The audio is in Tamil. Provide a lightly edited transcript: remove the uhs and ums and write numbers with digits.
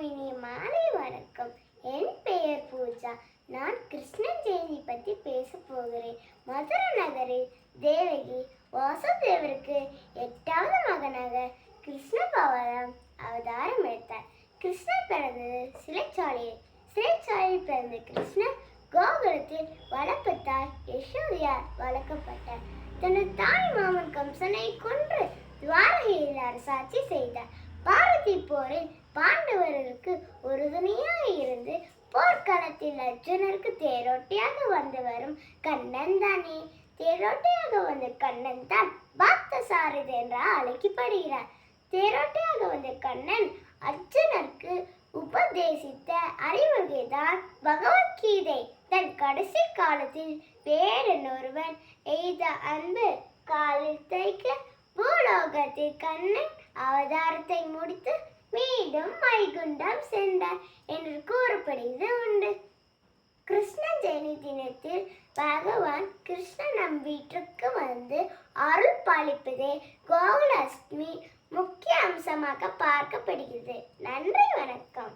இனிய மாலை வணக்கம். என் பெயர் பூஜா. நான் கிருஷ்ணன் ஜெயந்தி பற்றி பேச போகிறேன். மதுரை நகரில் தேவகி வாசுதேவருக்கு 8வது மகனாக கிருஷ்ண பகவான் அவதாரம் எடுத்தார். கிருஷ்ணர் பிறந்தது சிறைச்சாலையில். சிறைச்சாலையில் பிறந்த கிருஷ்ணர் கோகுலத்தில் வளர்ப்பத்தால் யசோதையார் வளர்க்கப்பட்டார். தனது தாய் மாமன் கம்சனை கொன்று துவாரகையில் அரசாட்சி செய்தார். பாரதி போரில் பாண்டவர்களுக்கு உறுதுணையாக இருந்து போர்க்களத்தில் அர்ஜுனருக்கு தேரோட்டியாக வந்து வரும் கண்ணன் தானே. தேரோட்டியாக வந்த கண்ணன் தான் பார்த்தசாரதி என்றால் அழைக்கப்படுகிறார். தேரோட்டியாக வந்த கண்ணன் அர்ஜுனருக்கு உபதேசித்த அறிவுரைதான் பகவத்கீதை. தன் கடைசி காலத்தில் வேடன் ஒருவன் எய்த அன்பு காலில் தைக்க பூலோகத்தில் கண்ணன் அவதாரத்தை முடித்து மீண்டும் வைகுண்டம் சென்றார் என்று கூறப்படுவது உண்டு. கிருஷ்ண ஜெயந்தி தினத்தில் பகவான் கிருஷ்ணன் நம் வீட்டிற்கு வந்து அருள் பாலிப்பதே கோகுலாஷ்டமி முக்கிய அம்சமாக பார்க்கப்படுகிறது. நன்றி, வணக்கம்.